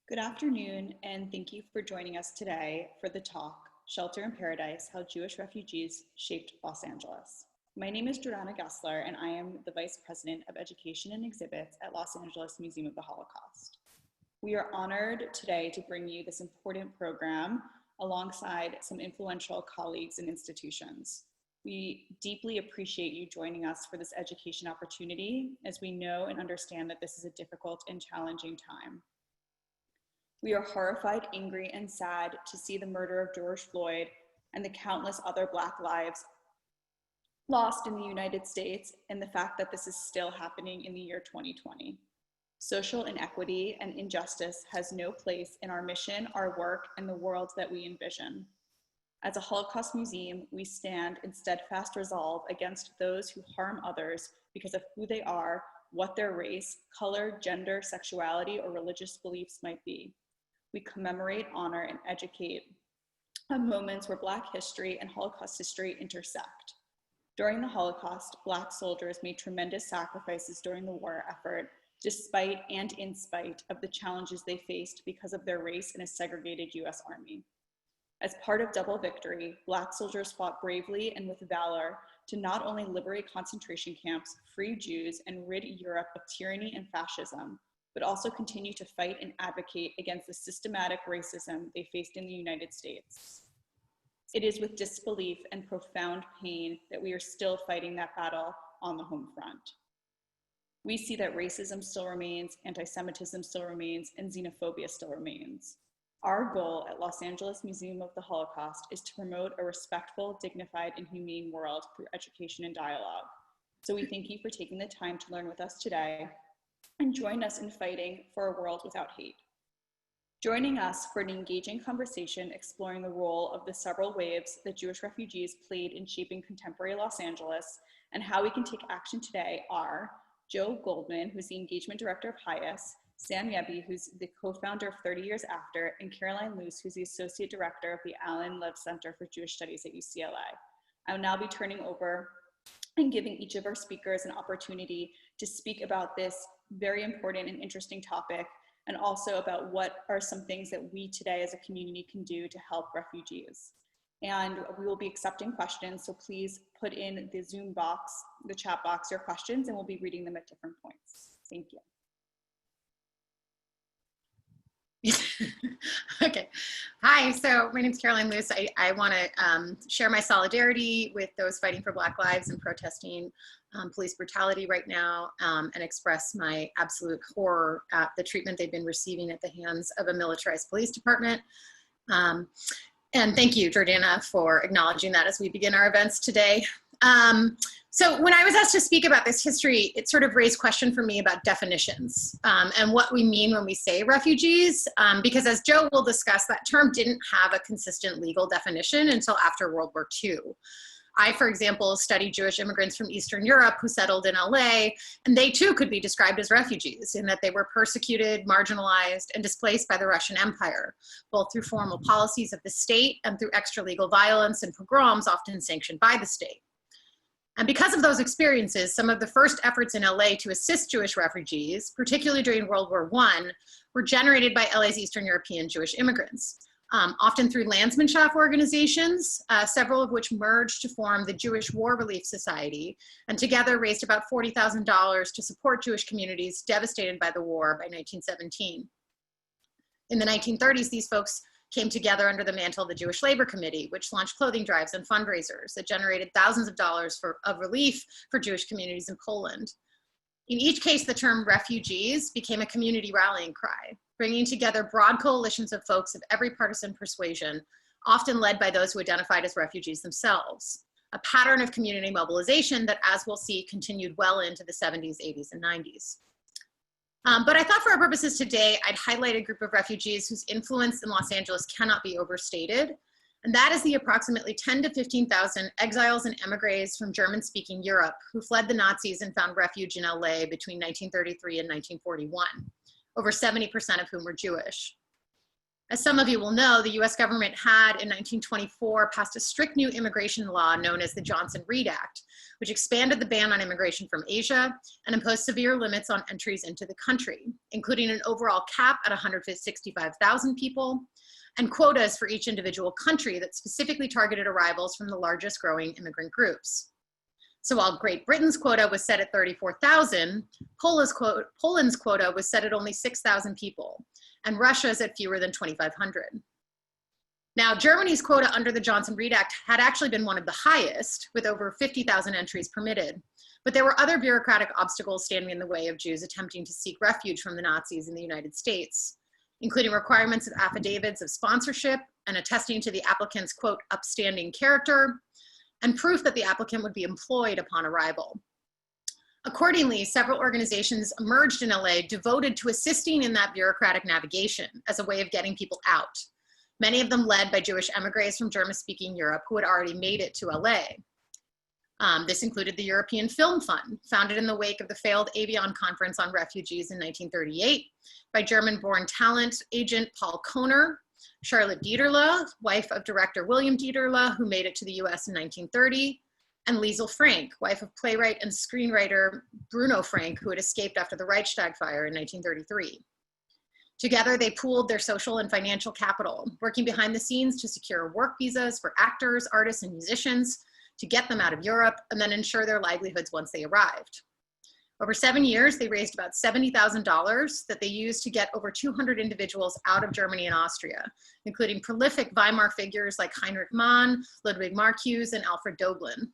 Good afternoon, and thank you for joining us today for the talk, Shelter in Paradise, How Jewish Refugees Shaped Los Angeles. My name is Jordana Gessler, and I am the Vice President of Education and Exhibits at Los Angeles Museum of the Holocaust. We are honored today to bring you this important program alongside some influential colleagues and institutions. We deeply appreciate you joining us for this education opportunity, as we know and understand that this is a difficult and challenging time. We are horrified, angry, and sad to see the murder of George Floyd and the countless other Black lives lost in the United States, and the fact that this is still happening in the year 2020. Social inequity and injustice has no place in our mission, our work, and the world that we envision. As a Holocaust museum, we stand in steadfast resolve against those who harm others because of who they are, what their race, color, gender, sexuality, or religious beliefs might be. We commemorate, honor, and educate on moments where Black history and Holocaust history intersect. During the Holocaust, Black soldiers made tremendous sacrifices during the war effort, despite and in spite of the challenges they faced because of their race in a segregated US Army. As part of double victory, Black soldiers fought bravely and with valor to not only liberate concentration camps, free Jews, and rid Europe of tyranny and fascism, but also continue to fight and advocate against the systematic racism they faced in the United States. It is with disbelief and profound pain that we are still fighting that battle on the home front. We see that racism still remains, anti-Semitism still remains, and xenophobia still remains. Our goal at Los Angeles Museum of the Holocaust is to promote a respectful, dignified, and humane world through education and dialogue. So we thank you for taking the time to learn with us today and join us in fighting for a world without hate. Joining us for an engaging conversation exploring the role of the several waves that Jewish refugees played in shaping contemporary Los Angeles and how we can take action today are Joe Goldman, who's the engagement director of HIAS, Sam Yebby, who's the co-founder of 30 Years After, and Caroline Luce, who's the associate director of the Asylum Leve Center for Jewish Studies at UCLA. I will now be turning over and giving each of our speakers an opportunity to speak about this very important and interesting topic, and also about what are some things that we today as a community can do to help refugees. And we will be accepting questions, so please put in the Zoom box, the chat box, your questions, and we'll be reading them at different points. Thank you. Okay. Hi, so my name is Caroline Luce. I want to share my solidarity with those fighting for Black lives and protesting police brutality right now, and express my absolute horror at the treatment they've been receiving at the hands of a militarized police department. And thank you, Jordana, for acknowledging that as we begin our events today. So when I was asked to speak about this history, it sort of raised question for me about definitions and what we mean when we say refugees, because as Joe will discuss, that term didn't have a consistent legal definition until after World War II. I, for example, studied Jewish immigrants from Eastern Europe who settled in LA, and they too could be described as refugees in that they were persecuted, marginalized, and displaced by the Russian Empire, both through formal policies of the state and through extra-legal violence and pogroms often sanctioned by the state. And because of those experiences, some of the first efforts in LA to assist Jewish refugees, particularly during World War I, were generated by LA's Eastern European Jewish immigrants, often through Landsmannschaft organizations, several of which merged to form the Jewish War Relief Society, and together raised about $40,000 to support Jewish communities devastated by the war by 1917. In the 1930s, these folks came together under the mantle of the Jewish Labor Committee, which launched clothing drives and fundraisers that generated thousands of dollars of relief for Jewish communities in Poland. In each case, the term refugees became a community rallying cry, bringing together broad coalitions of folks of every partisan persuasion, often led by those who identified as refugees themselves, a pattern of community mobilization that, as we'll see, continued well into the 70s, 80s, and 90s. But I thought for our purposes today, I'd highlight a group of refugees whose influence in Los Angeles cannot be overstated. And that is the approximately 10 to 15,000 exiles and emigres from German-speaking Europe who fled the Nazis and found refuge in LA between 1933 and 1941, over 70% of whom were Jewish. As some of you will know, the US government had in 1924 passed a strict new immigration law known as the Johnson-Reed Act, which expanded the ban on immigration from Asia and imposed severe limits on entries into the country, including an overall cap at 165,000 people and quotas for each individual country that specifically targeted arrivals from the largest growing immigrant groups. So while Great Britain's quota was set at 34,000, Poland's quota was set at only 6,000 people, and Russia's at fewer than 2,500. Now, Germany's quota under the Johnson-Reed Act had actually been one of the highest, with over 50,000 entries permitted. But there were other bureaucratic obstacles standing in the way of Jews attempting to seek refuge from the Nazis in the United States, including requirements of affidavits of sponsorship and attesting to the applicant's, quote, upstanding character, and proof that the applicant would be employed upon arrival. Accordingly, several organizations emerged in LA devoted to assisting in that bureaucratic navigation as a way of getting people out, many of them led by Jewish emigres from German-speaking Europe who had already made it to LA. This included the European Film Fund, founded in the wake of the failed Avion Conference on Refugees in 1938 by German-born talent agent Paul Kohner, Charlotte Dieterle, wife of director William Dieterle, who made it to the US in 1930, and Liesl Frank, wife of playwright and screenwriter Bruno Frank, who had escaped after the Reichstag fire in 1933. Together, they pooled their social and financial capital, working behind the scenes to secure work visas for actors, artists, and musicians to get them out of Europe and then ensure their livelihoods once they arrived. Over 7 years, they raised about $70,000 that they used to get over 200 individuals out of Germany and Austria, including prolific Weimar figures like Heinrich Mann, Ludwig Marcuse, and Alfred Doblin.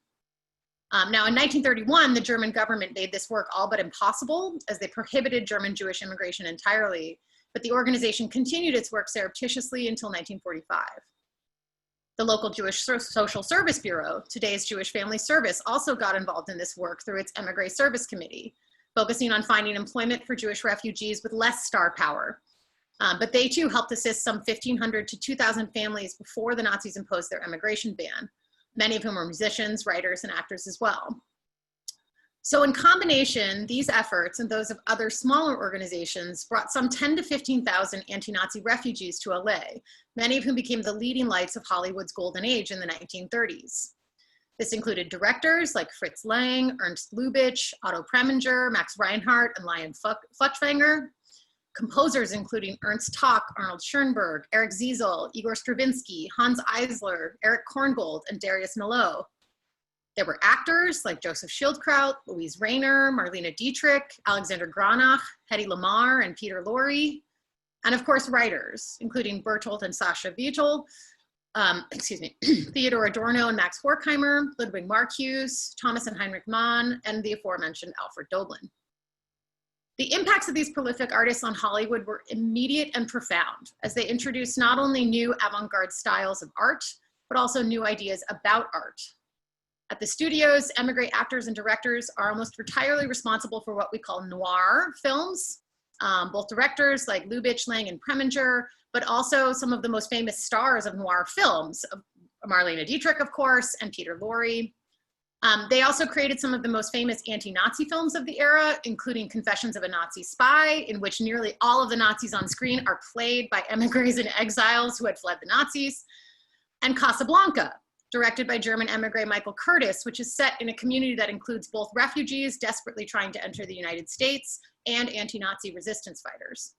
Now, in 1931, the German government made this work all but impossible as they prohibited German Jewish immigration entirely, but the organization continued its work surreptitiously until 1945. The local Jewish Social Service Bureau, today's Jewish Family Service, also got involved in this work through its Emigre Service Committee, focusing on finding employment for Jewish refugees with less star power. But they too helped assist some 1,500 to 2,000 families before the Nazis imposed their immigration ban, many of whom were musicians, writers, and actors as well. So in combination, these efforts and those of other smaller organizations brought some 10 to 15,000 anti-Nazi refugees to LA, many of whom became the leading lights of Hollywood's golden age in the 1930s. This included directors like Fritz Lang, Ernst Lubitsch, Otto Preminger, Max Reinhardt, and Lion Furtwängler, composers including Ernst Tock, Arnold Schoenberg, Eric Ziesel, Igor Stravinsky, Hans Eisler, Eric Korngold, and Darius Milhaud. There were actors like Joseph Schildkraut, Louise Rayner, Marlene Dietrich, Alexander Granach, Hedy Lamarr, and Peter Lorre. And of course, writers, including Bertolt and Sascha Vogel, Theodor Adorno and Max Horkheimer, Ludwig Marcuse, Thomas and Heinrich Mann, and the aforementioned Alfred Doblin. The impacts of these prolific artists on Hollywood were immediate and profound, as they introduced not only new avant-garde styles of art, but also new ideas about art. At the studios, emigre actors and directors are almost entirely responsible for what we call noir films, both directors like Lubitsch, Lang, and Preminger, but also some of the most famous stars of noir films, Marlene Dietrich, of course, and Peter Lorre. They also created some of the most famous anti-Nazi films of the era, including Confessions of a Nazi Spy, in which nearly all of the Nazis on screen are played by emigres and exiles who had fled the Nazis, and Casablanca, directed by German emigre Michael Curtis, which is set in a community that includes both refugees desperately trying to enter the United States and anti-Nazi resistance fighters.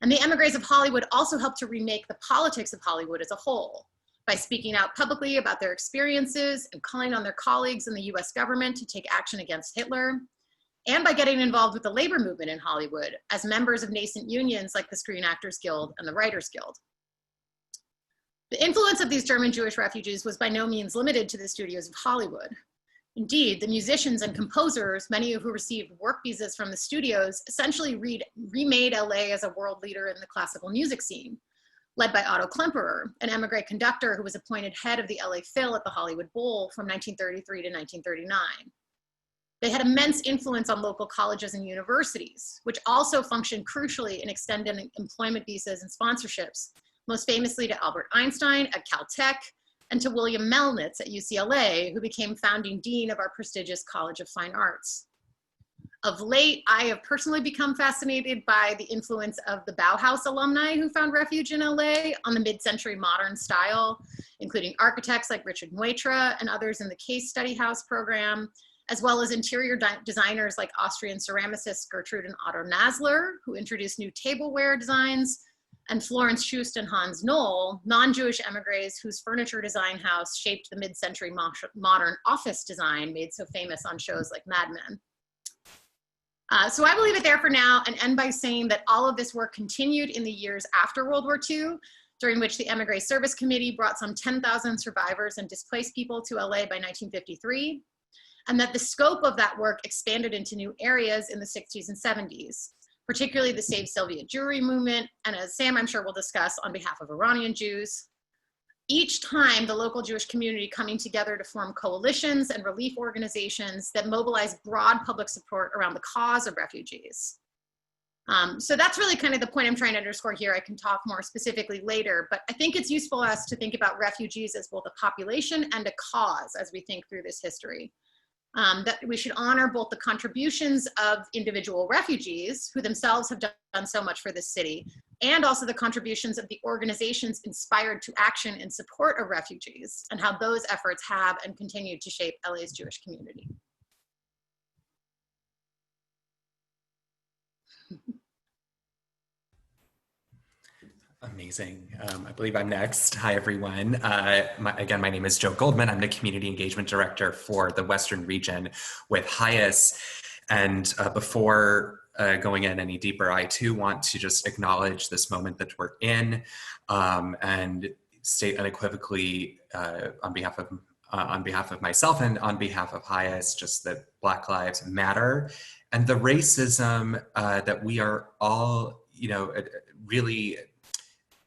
And the emigres of Hollywood also helped to remake the politics of Hollywood as a whole by speaking out publicly about their experiences and calling on their colleagues in the US government to take action against Hitler, and by getting involved with the labor movement in Hollywood as members of nascent unions like the Screen Actors Guild and the Writers Guild. The influence of these German Jewish refugees was by no means limited to the studios of Hollywood. Indeed, the musicians and composers, many of who received work visas from the studios, essentially remade LA as a world leader in the classical music scene, led by Otto Klemperer, an emigre conductor who was appointed head of the LA Phil at the Hollywood Bowl from 1933 to 1939. They had immense influence on local colleges and universities, which also functioned crucially in extending employment visas and sponsorships, most famously to Albert Einstein at Caltech and to William Melnitz at UCLA, who became founding dean of our prestigious College of Fine Arts. Of late, I have personally become fascinated by the influence of the Bauhaus alumni who found refuge in LA on the mid-century modern style, including architects like Richard Neutra and others in the Case Study House program, as well as interior designers like Austrian ceramicists Gertrude and Otto Nasler, who introduced new tableware designs, and Florence Schust and Hans Knoll, non-Jewish emigres whose furniture design house shaped the mid-century modern office design made so famous on shows like Mad Men. So I will leave it there for now and end by saying that all of this work continued in the years after World War II, during which the Emigre Service Committee brought some 10,000 survivors and displaced people to LA by 1953, and that the scope of that work expanded into new areas in the 60s and 70s, particularly the Save Sylvia Jewry movement, and as Sam, I'm sure, will discuss, on behalf of Iranian Jews. Each time, the local Jewish community coming together to form coalitions and relief organizations that mobilize broad public support around the cause of refugees. So that's really kind of the point I'm trying to underscore here. I can talk more specifically later, but I think it's useful us to think about refugees as both a population and a cause as we think through this history. That we should honor both the contributions of individual refugees who themselves have done so much for this city, and also the contributions of the organizations inspired to action in support of refugees, and how those efforts have and continue to shape LA's Jewish community. Amazing. I believe I'm next. Hi, everyone. Again, my name is Joe Goldman. I'm the Community Engagement Director for the Western region with HIAS. And before going in any deeper, I too want to just acknowledge this moment that we're in and state unequivocally on behalf of myself and on behalf of HIAS, just that Black Lives Matter, and the racism that we are all, really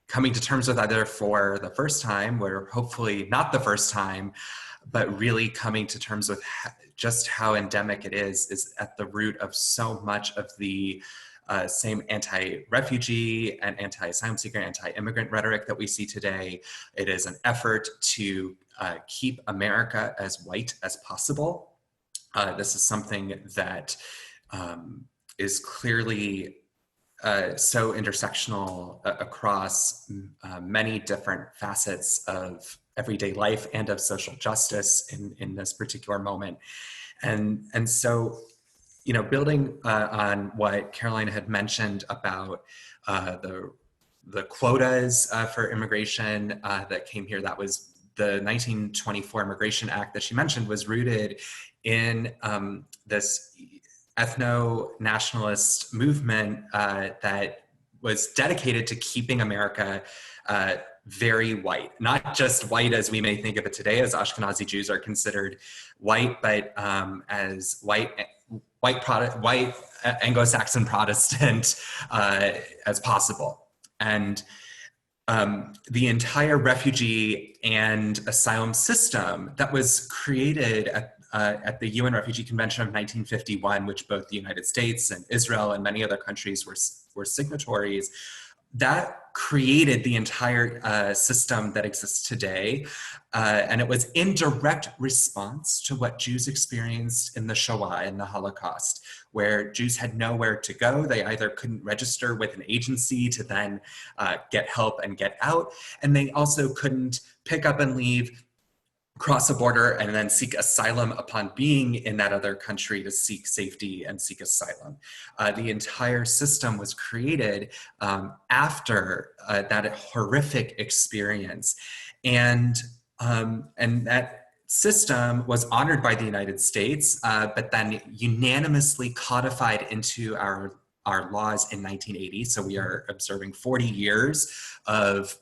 coming to terms with, either for the first time, or hopefully not the first time, but really coming to terms with just how endemic it is at the root of so much of the same anti-refugee and anti-asylum seeker, anti-immigrant rhetoric that we see today. It is an effort to keep America as white as possible. This is something that is clearly so intersectional across many different facets of everyday life and of social justice in this particular moment. And so, building on what Caroline had mentioned about the quotas for immigration that came here, that was the 1924 Immigration Act that she mentioned, was rooted in this ethno-nationalist movement that was dedicated to keeping America very white, not just white as we may think of it today, as Ashkenazi Jews are considered white, but as white Anglo-Saxon Protestant as possible. And the entire refugee and asylum system that was created at the UN Refugee Convention of 1951, which both the United States and Israel and many other countries were signatories, that created the entire system that exists today. And it was in direct response to what Jews experienced in the Shoah and the Holocaust, where Jews had nowhere to go. They either couldn't register with an agency to then get help and get out, and they also couldn't pick up and leave, cross a border, and then seek asylum upon being in that other country to seek safety and seek asylum. The entire system was created after that horrific experience. And that system was honored by the United States, but then unanimously codified into our laws in 1980. So we are observing 40 years of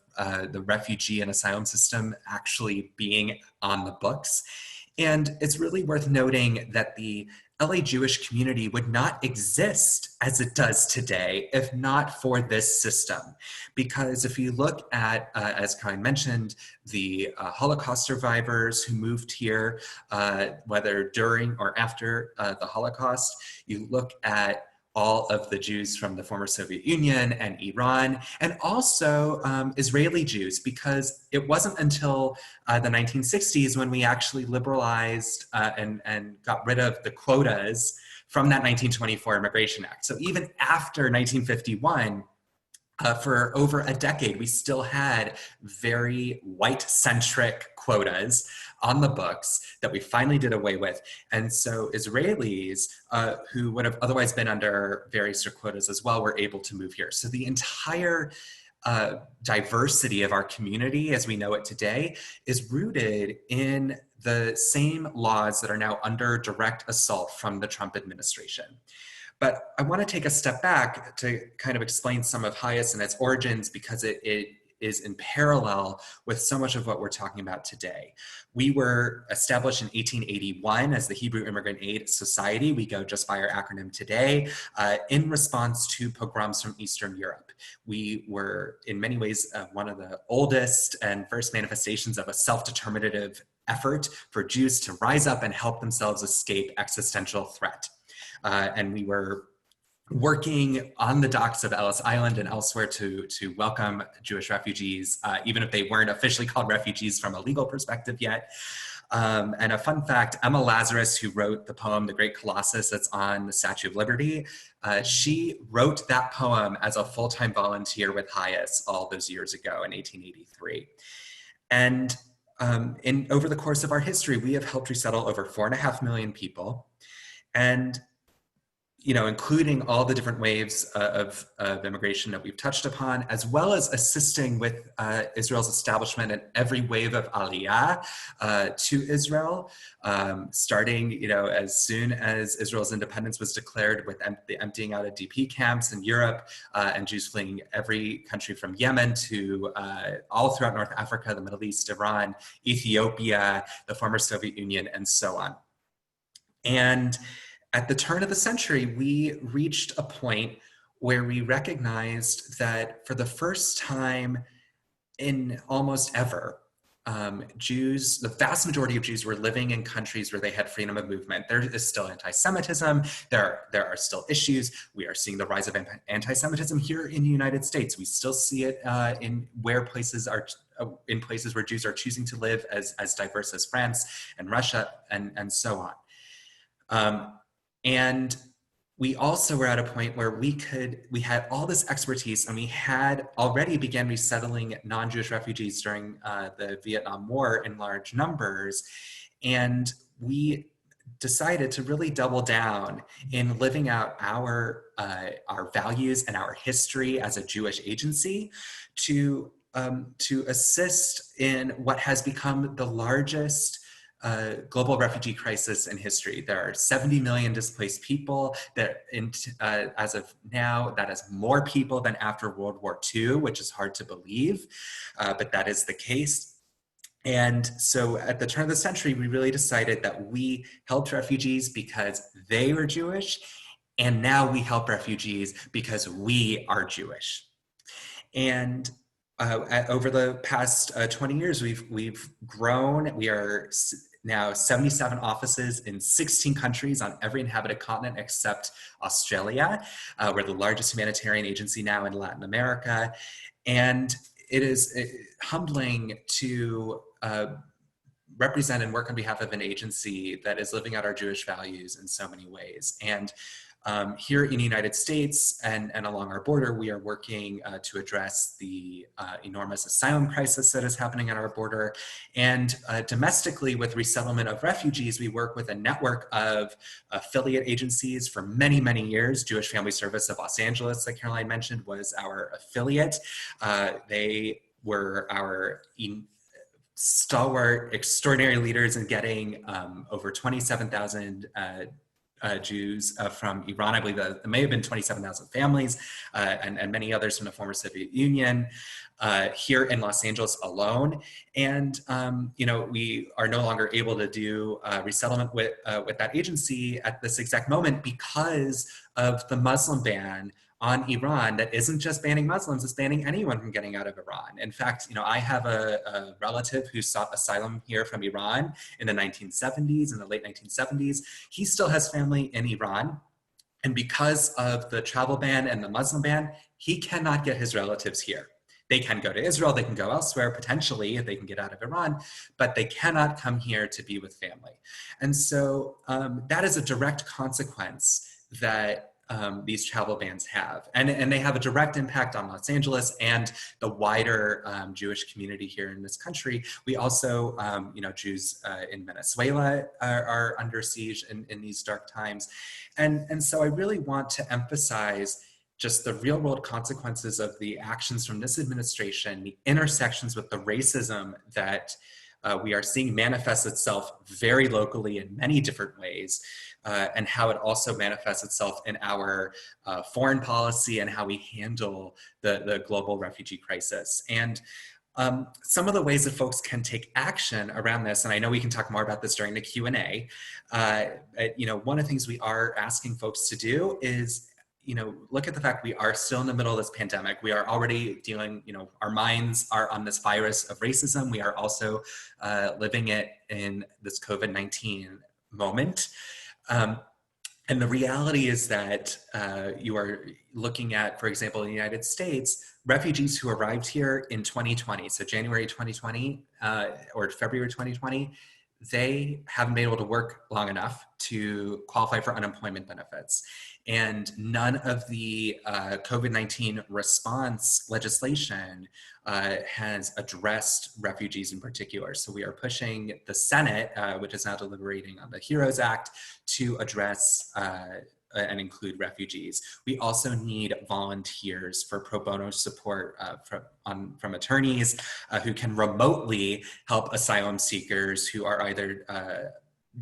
the refugee and asylum system actually being on the books. And it's really worth noting that the LA Jewish community would not exist as it does today if not for this system. Because if you look at, as Caroline mentioned, the Holocaust survivors who moved here, whether during or after the Holocaust, you look at all of the Jews from the former Soviet Union and Iran, and also Israeli Jews, because it wasn't until the 1960s when we actually liberalized and got rid of the quotas from that 1924 Immigration Act. So even after 1951, for over a decade, we still had very white-centric quotas on the books that we finally did away with. And so Israelis who would have otherwise been under very strict quotas as well were able to move here. So the entire diversity of our community as we know it today is rooted in the same laws that are now under direct assault from the Trump administration. But I want to take a step back to kind of explain some of HIAS and its origins because it is in parallel with so much of what we're talking about today. We were established in 1881 as the Hebrew Immigrant Aid Society. We go just by our acronym today in response to pogroms from Eastern Europe. We were in many ways one of the oldest and first manifestations of a self-determinative effort for Jews to rise up and help themselves escape existential threat. And we were working on the docks of Ellis Island and elsewhere to welcome Jewish refugees, even if they weren't officially called refugees from a legal perspective yet. And a fun fact, Emma Lazarus, who wrote the poem, The Great Colossus, that's on the Statue of Liberty, she wrote that poem as a full-time volunteer with HIAS all those years ago in 1883. And over the course of our history, we have helped resettle over 4.5 million people. And including all the different waves of immigration that we've touched upon, as well as assisting with Israel's establishment in every wave of aliyah to Israel, starting, as soon as Israel's independence was declared with the emptying out of DP camps in Europe and Jews fleeing every country from Yemen to all throughout North Africa, the Middle East, Iran, Ethiopia, the former Soviet Union, and so on. And at the turn of the century, we reached a point where we recognized that for the first time in almost ever, Jews, the vast majority of Jews were living in countries where they had freedom of movement. There is still anti-Semitism, there are still issues. We are seeing the rise of anti-Semitism here in the United States. We still see it in places where Jews are choosing to live as diverse as France and Russia and so on. And we also were at a point where we had all this expertise, and we had already began resettling non-Jewish refugees during the Vietnam War in large numbers. And we decided to really double down in living out our values and our history as a Jewish agency to assist in what has become the largest global refugee crisis in history. There are 70 million displaced people that as of now, that is more people than after World War II, which is hard to believe, but that is the case. And so at the turn of the century, we really decided that we helped refugees because they were Jewish, and now we help refugees because we are Jewish. And over the past 20 years, we've grown. We are now 77 offices in 16 countries on every inhabited continent except Australia. We're the largest humanitarian agency now in Latin America. And it is humbling to represent and work on behalf of an agency that is living out our Jewish values in so many ways. And here in the United States and along our border, we are working to address the enormous asylum crisis that is happening at our border. And domestically, with resettlement of refugees, we work with a network of affiliate agencies for many, many years. Jewish Family Service of Los Angeles, that Caroline mentioned, was our affiliate. They were our stalwart, extraordinary leaders in getting over 27,000 Jews from Iran. I believe that it may have been 27,000 families and many others from the former Soviet Union here in Los Angeles alone. And, we are no longer able to do resettlement with that agency at this exact moment because of the Muslim ban on Iran that isn't just banning Muslims, it's banning anyone from getting out of Iran. In fact, I have a relative who sought asylum here from Iran in the 1970s, in the late 1970s. He still has family in Iran. And because of the travel ban and the Muslim ban, he cannot get his relatives here. they can go to Israel, they can go elsewhere, potentially, if they can get out of Iran, but they cannot come here to be with family. And so that is a direct consequence that these travel bans have. And they have a direct impact on Los Angeles and the wider Jewish community here in this country. We also, Jews in Venezuela are under siege in these dark times. And so I really want to emphasize just the real world consequences of the actions from this administration, the intersections with the racism that we are seeing manifest itself very locally in many different ways, and how it also manifests itself in our foreign policy and how we handle the global refugee crisis. And some of the ways that folks can take action around this, and I know we can talk more about this during the Q&A, one of the things we are asking folks to do is look at the fact we are still in the middle of this pandemic. We are already dealing, our minds are on this virus of racism. We are also living it in this COVID-19 moment. And the reality is that you are looking at, for example, in the United States, refugees who arrived here in 2020, so January 2020 or February 2020, they haven't been able to work long enough to qualify for unemployment benefits. And none of the COVID-19 response legislation has addressed refugees in particular. So we are pushing the Senate, which is now deliberating on the HEROES Act, to address and include refugees. We also need volunteers for pro bono support from attorneys who can remotely help asylum seekers who are either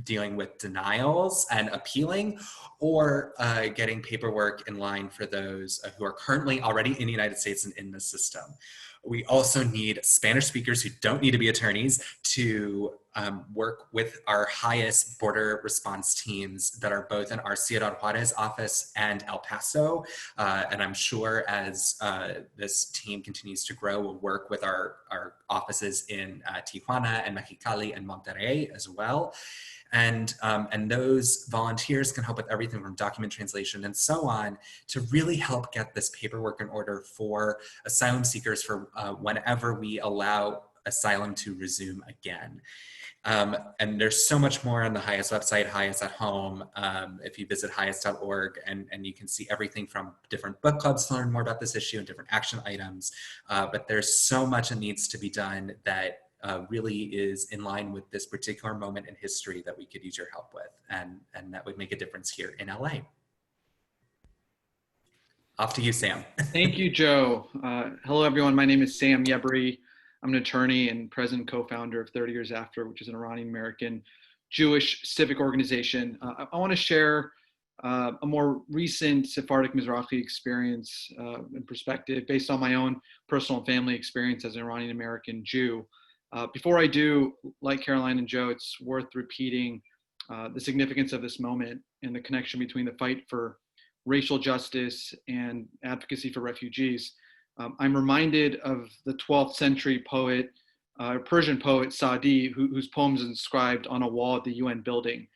dealing with denials and appealing, or getting paperwork in line for those who are currently already in the United States and in the system. We also need Spanish speakers who don't need to be attorneys to work with our HIAS border response teams that are both in our Ciudad Juarez office and El Paso. And I'm sure as this team continues to grow, we'll work with our offices in Tijuana and Mexicali and Monterrey as well. And those volunteers can help with everything from document translation and so on to really help get this paperwork in order for asylum seekers for whenever we allow asylum to resume again. And there's so much more on the HIAS website, HIAS at Home. If you visit hias.org, and you can see everything from different book clubs to learn more about this issue and different action items. But there's so much that needs to be done that really is in line with this particular moment in history that we could use your help with, and that would make a difference here in LA. Off to you, Sam. Thank you, Joe. Hello, everyone. My name is Sam Yebri. I'm an attorney and president and co-founder of 30 Years After, which is an Iranian-American Jewish civic organization. I want to share a more recent Sephardic Mizrahi experience and perspective based on my own personal and family experience as an Iranian-American Jew. Before I do, like Caroline and Joe, it's worth repeating the significance of this moment and the connection between the fight for racial justice and advocacy for refugees. I'm reminded of the 12th century poet, Persian poet Saadi, whose poems are inscribed on a wall at the UN building.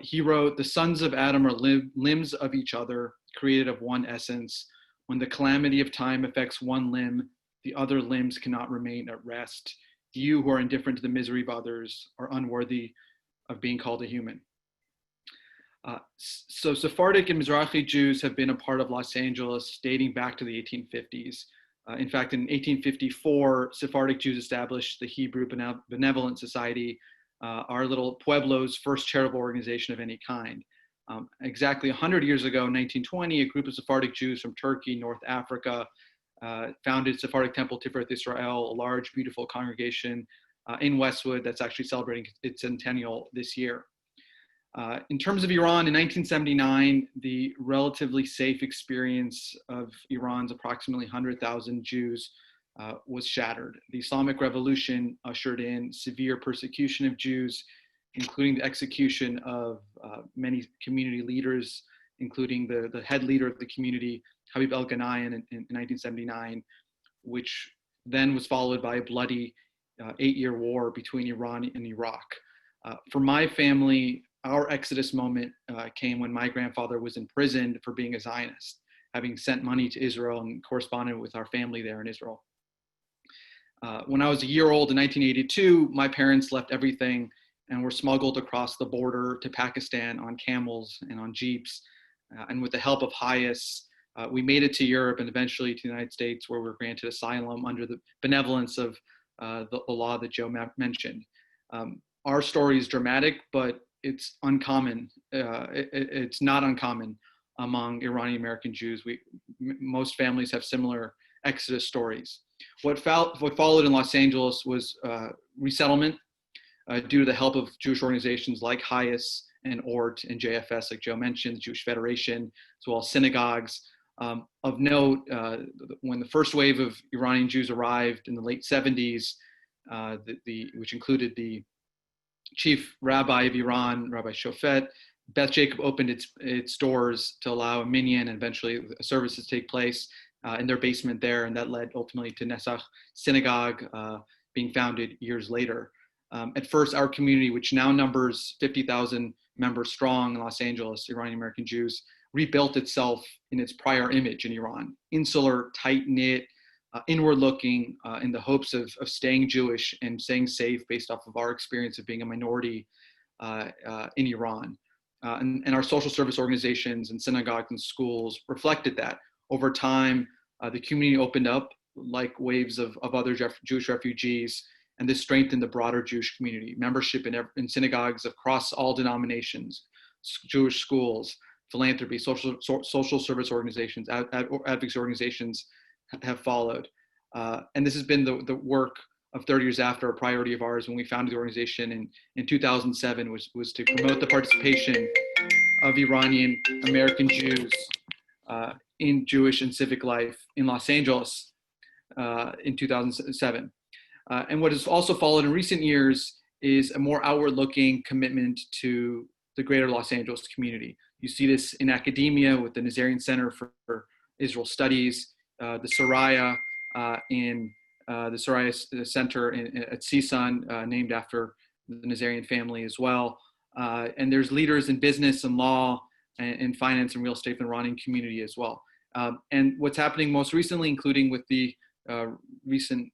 He wrote, "The sons of Adam are limbs of each other, created of one essence. When the calamity of time affects one limb, the other limbs cannot remain at rest. You who are indifferent to the misery of others are unworthy of being called a human." So Sephardic and Mizrahi Jews have been a part of Los Angeles dating back to the 1850s. In fact, in 1854, Sephardic Jews established the Hebrew Benevolent Society, our little Pueblo's first charitable organization of any kind. Exactly 100 years ago, in 1920, a group of Sephardic Jews from Turkey, North Africa, founded Sephardic Temple Tiferet Israel, a large, beautiful congregation in Westwood that's actually celebrating its centennial this year. In terms of Iran, in 1979, the relatively safe experience of Iran's approximately 100,000 Jews was shattered. The Islamic Revolution ushered in severe persecution of Jews, including the execution of many community leaders, including the head leader of the community, Habib el-Ghannai, in 1979, which then was followed by a bloody 8-year war between Iran and Iraq. For my family, our exodus moment came when my grandfather was imprisoned for being a Zionist, having sent money to Israel and corresponded with our family there in Israel. When I was a year old in 1982, my parents left everything and were smuggled across the border to Pakistan on camels and on jeeps. And with the help of HIAS, we made it to Europe and eventually to the United States, where we were granted asylum under the benevolence of the law that Joe mentioned. Our story is dramatic, but it's uncommon. It's not uncommon among Iranian American Jews. Most families have similar exodus stories. What followed in Los Angeles was resettlement due to the help of Jewish organizations like HIAS and ORT and JFS, like Joe mentioned, the Jewish Federation, as well as synagogues. Of note, when the first wave of Iranian Jews arrived in the late 70s, which included the chief rabbi of Iran, Rabbi Shofet, Beth Jacob opened its doors to allow a minyan and eventually services to take place in their basement there, and that led ultimately to Nesach Synagogue being founded years later. At first, our community, which now numbers 50,000 members strong in Los Angeles, Iranian American Jews, rebuilt itself in its prior image in Iran, insular, tight-knit, inward-looking, in the hopes of staying Jewish and staying safe based off of our experience of being a minority in Iran. And our social service organizations and synagogues and schools reflected that. Over time, the community opened up like waves of other Jewish refugees, and this strengthened the broader Jewish community. Membership in synagogues across all denominations, Jewish schools, philanthropy, social service organizations, advocacy organizations have followed. And this has been the work of 30 years after. A priority of ours when we founded the organization in 2007 was to promote the participation of Iranian American Jews in Jewish and civic life in Los Angeles in 2007. And what has also followed in recent years is a more outward-looking commitment to the greater Los Angeles community. You see this in academia with the Nazarian Center for Israel Studies, the Soraya in the Soraya Center at CSUN, named after the Nazarian family as well. And there's leaders in business and law and finance and real estate in the Iranian community as well. And what's happening most recently, including with the recent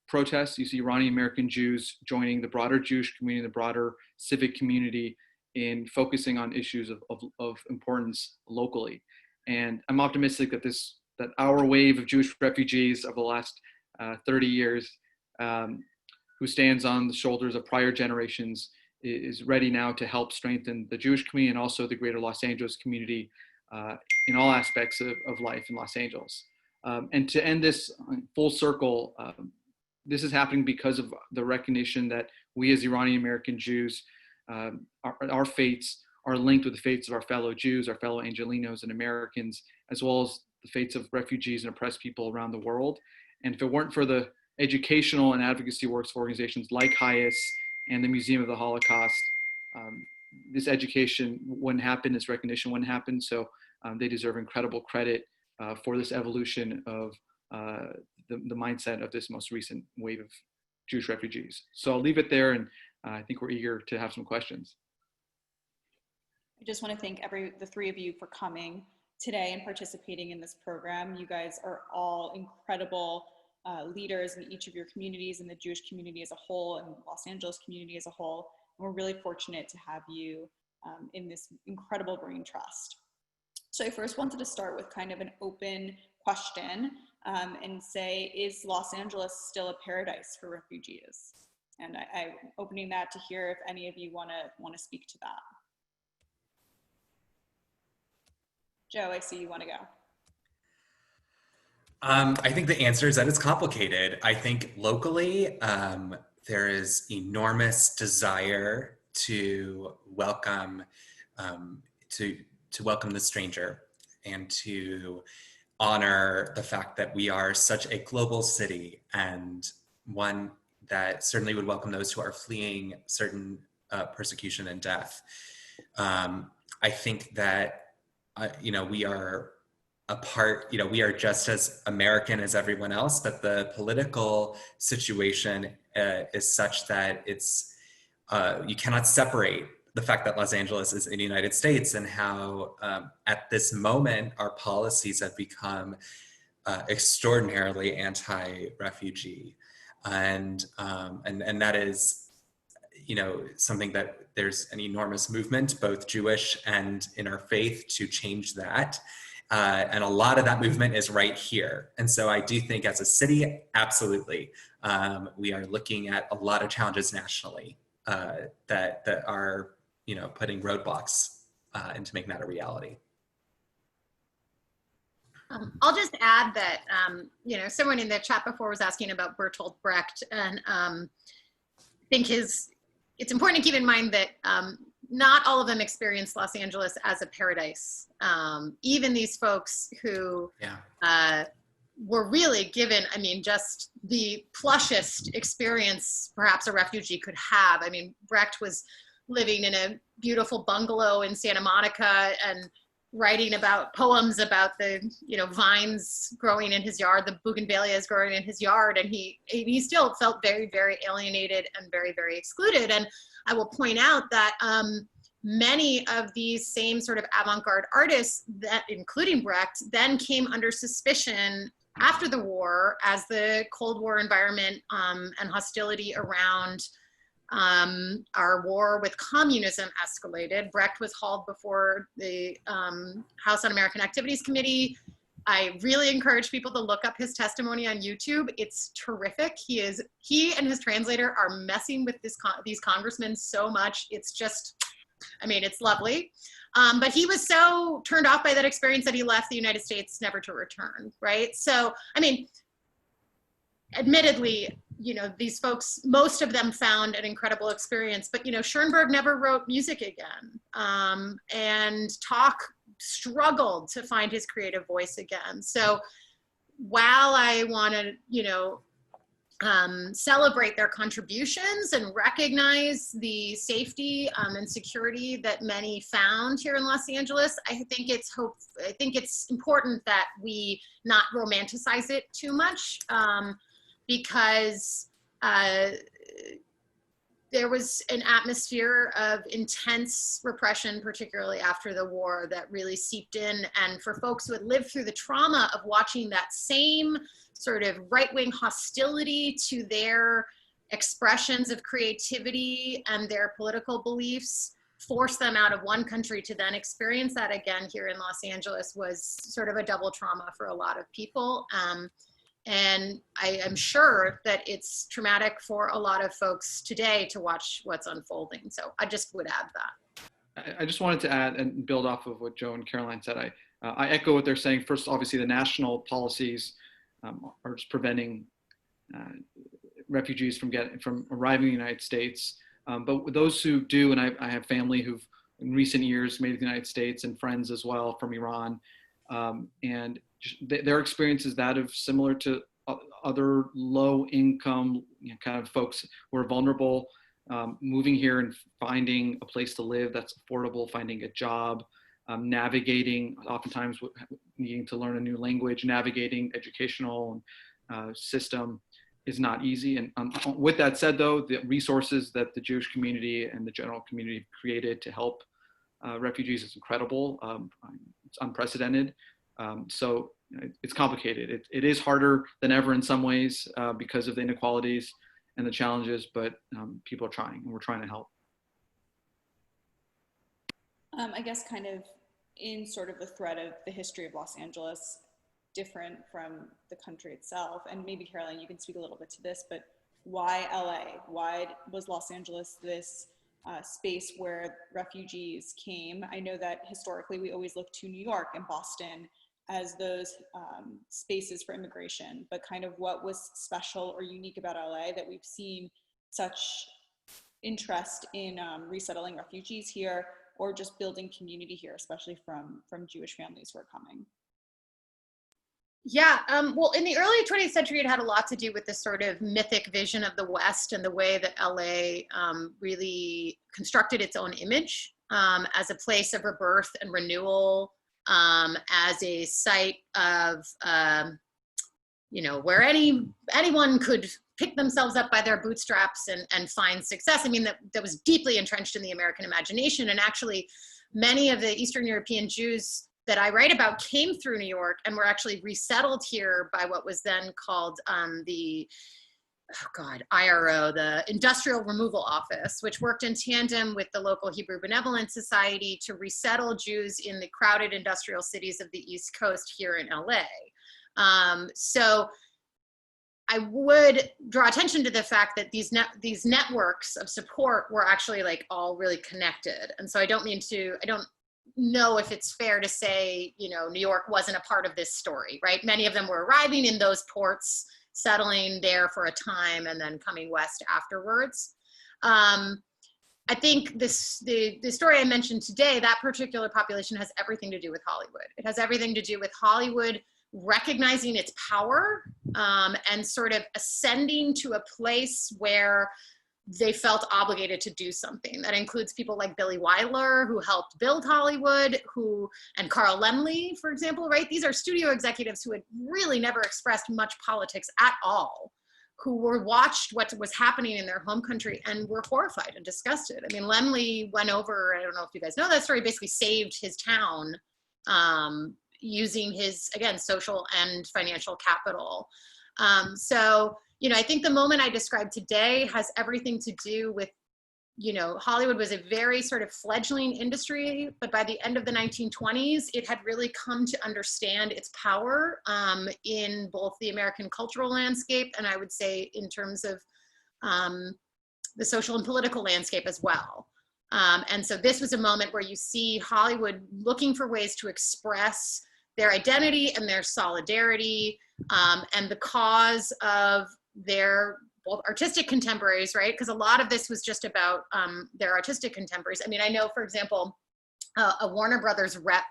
protests, you see Iranian American Jews joining the broader Jewish community, the broader civic community in focusing on issues of importance locally. And I'm optimistic that our wave of Jewish refugees of the last 30 years, who stands on the shoulders of prior generations, is ready now to help strengthen the Jewish community and also the greater Los Angeles community in all aspects of life in Los Angeles. And to end this full circle, this is happening because of the recognition that we as Iranian American Jews, our fates are linked with the fates of our fellow Jews, our fellow Angelenos and Americans, as well as the fates of refugees and oppressed people around the world. And if it weren't for the educational and advocacy works of organizations like HIAS and the Museum of the Holocaust, this education wouldn't happen, this recognition wouldn't happen. So they deserve incredible credit for this evolution of the mindset of this most recent wave of Jewish refugees. So I'll leave it there, and I think we're eager to have some questions. I just want to thank the three of you for coming today and participating in this program. You guys are all incredible leaders in each of your communities, and the Jewish community as a whole, and Los Angeles community as a whole. And we're really fortunate to have you in this incredible brain trust. So I first wanted to start with kind of an open question and say, is Los Angeles still a paradise for refugees? And I'm opening that to hear if any of you want to speak to that. Joe, I see you want to go. I think the answer is that it's complicated. I think locally, there is enormous desire to welcome welcome the stranger and to honor the fact that we are such a global city, and one that certainly would welcome those who are fleeing certain persecution and death. I think that we are we are just as American as everyone else, but the political situation is such that it's, you cannot separate the fact that Los Angeles is in the United States and how at this moment our policies have become extraordinarily anti-refugee. And that is, you know, something that there's an enormous movement, both Jewish and in our faith, to change that. And a lot of that movement is right here. And so I do think as a city, absolutely, we are looking at a lot of challenges nationally that are, you know, putting roadblocks into making that a reality. I'll just add that, you know, someone in the chat before was asking about Bertolt Brecht, and I think it's important to keep in mind that not all of them experienced Los Angeles as a paradise. Even these folks who were really given, I mean, just the plushest experience perhaps a refugee could have. I mean, Brecht was living in a beautiful bungalow in Santa Monica and writing about poems about the, you know, vines growing in his yard, the bougainvilleas growing in his yard, and he still felt very, very alienated and very, very excluded. And I will point out that many of these same sort of avant-garde artists, that including Brecht, then came under suspicion after the war as the Cold War environment and hostility around our war with communism escalated. Brecht was hauled before the House Un-American Activities Committee. I really encourage people to look up his testimony on YouTube. It's terrific. He and his translator are messing with these congressmen so much. It's just, I mean, it's lovely. But he was so turned off by that experience that he left the United States never to return, right? So, I mean, admittedly, you know, these folks, most of them found an incredible experience, but, you know, Schoenberg never wrote music again. And Talk struggled to find his creative voice again. So while I want to, you know, celebrate their contributions and recognize the safety and security that many found here in Los Angeles, I think it's important that we not romanticize it too much, because there was an atmosphere of intense repression, particularly after the war, that really seeped in. And for folks who had lived through the trauma of watching that same sort of right-wing hostility to their expressions of creativity and their political beliefs, force them out of one country to then experience that again here in Los Angeles, was sort of a double trauma for a lot of people. And I am sure that it's traumatic for a lot of folks today to watch what's unfolding. So I just would add that. I just wanted to add and build off of what Joe and Caroline said. I echo what they're saying. First, obviously, the national policies are just preventing refugees from arriving in the United States. But with those who do, and I have family who've in recent years made it to the United States, and friends as well from Iran, and their experience is that of similar to other low-income, you know, kind of folks who are vulnerable, moving here and finding a place to live that's affordable, finding a job, navigating, oftentimes needing to learn a new language, navigating educational system is not easy. And with that said, though, the resources that the Jewish community and the general community created to help refugees is incredible. It's unprecedented. So it's complicated. It is harder than ever in some ways because of the inequalities and the challenges, but people are trying, and we're trying to help. I guess kind of in sort of the thread of the history of Los Angeles, different from the country itself, and maybe Caroline, you can speak a little bit to this, but why LA? Why was Los Angeles this space where refugees came? I know that historically we always look to New York and Boston as those spaces for immigration, but kind of what was special or unique about LA that we've seen such interest in resettling refugees here, or just building community here, especially from Jewish families who are coming? Yeah, well, in the early 20th century, it had a lot to do with this sort of mythic vision of the West and the way that LA really constructed its own image as a place of rebirth and renewal, as a site of, you know, where anyone could pick themselves up by their bootstraps and find success. I mean, that was deeply entrenched in the American imagination. And actually, many of the Eastern European Jews that I write about came through New York and were actually resettled here by what was then called the IRO, the Industrial Removal Office, which worked in tandem with the local Hebrew Benevolent Society to resettle Jews in the crowded industrial cities of the East Coast here in LA. So I would draw attention to the fact that these networks of support were actually like all really connected. And so I don't know if it's fair to say, you know, New York wasn't a part of this story, right? Many of them were arriving in those ports, settling there for a time, and then coming west afterwards. I think the story I mentioned today, that particular population has everything to do with Hollywood. It has everything to do with Hollywood recognizing its power and sort of ascending to a place where they felt obligated to do something. That includes people like Billy Wilder, who helped build Hollywood, and Carl Laemmle, for example, right? These are studio executives who had really never expressed much politics at all, who were watched what was happening in their home country and were horrified and disgusted. I mean, Laemmle went over, I don't know if you guys know that story, basically saved his town using his, again, social and financial capital. So, you know, I think the moment I described today has everything to do with, you know, Hollywood was a very sort of fledgling industry, but by the end of the 1920s, it had really come to understand its power in both the American cultural landscape, and I would say in terms of the social and political landscape as well. And so this was a moment where you see Hollywood looking for ways to express their identity and their solidarity and the cause of their both artistic contemporaries, right? Because a lot of this was just about their artistic contemporaries. I mean, I know, for example, a Warner Brothers rep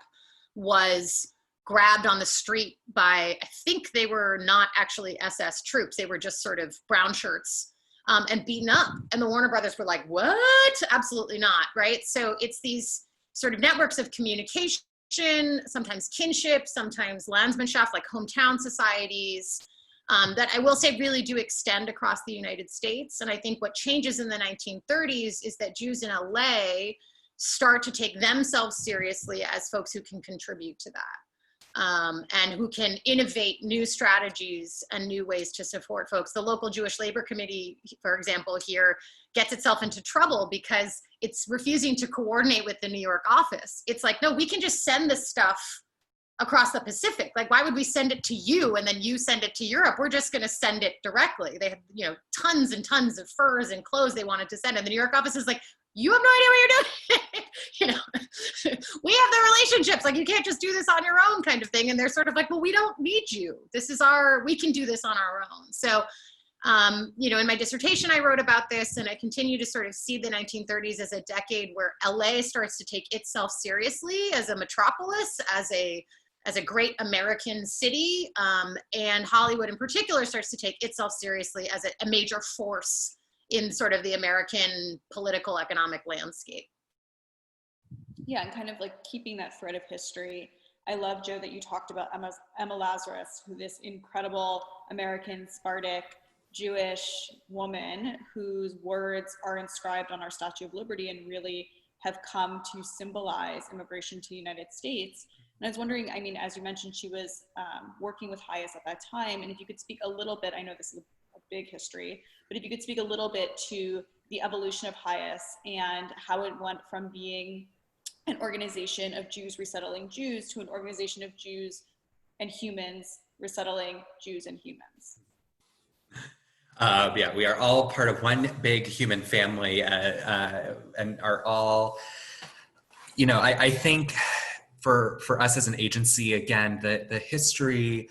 was grabbed on the street by, I think they were not actually SS troops. They were just sort of brown shirts and beaten up. And the Warner Brothers were like, what? Absolutely not, right? So it's these sort of networks of communication, sometimes kinship, sometimes Landsmannschaft, like hometown societies, that I will say really do extend across the United States. And I think what changes in the 1930s is that Jews in LA start to take themselves seriously as folks who can contribute to that. And who can innovate new strategies and new ways to support folks. The local Jewish Labor Committee, for example, here gets itself into trouble because it's refusing to coordinate with the New York office. It's like, no, we can just send this stuff across the Pacific. Like, why would we send it to you and then you send it to Europe? We're just going to send it directly. They have, you know, tons and tons of furs and clothes they wanted to send. And the New York office is like, you have no idea what you're doing. You know, we have the relationships. Like, you can't just do this on your own kind of thing. And they're sort of like, well, we don't need you. We can do this on our own. So, you know, in my dissertation, I wrote about this, and I continue to sort of see the 1930s as a decade where LA starts to take itself seriously as a metropolis, as a great American city, and Hollywood in particular starts to take itself seriously as a major force in sort of the American political economic landscape. Yeah, and kind of like keeping that thread of history. I love, Joe, that you talked about Emma Lazarus, who this incredible American Sephardic Jewish woman whose words are inscribed on our Statue of Liberty and really have come to symbolize immigration to the United States. And I was wondering, I mean, as you mentioned, she was working with HIAS at that time, and if you could speak a little bit, I know this is a big history, but if you could speak a little bit to the evolution of HIAS and how it went from being an organization of Jews resettling Jews to an organization of Jews and humans resettling Jews and humans. Yeah, we are all part of one big human family and are all, you know, I think for us as an agency, again, the history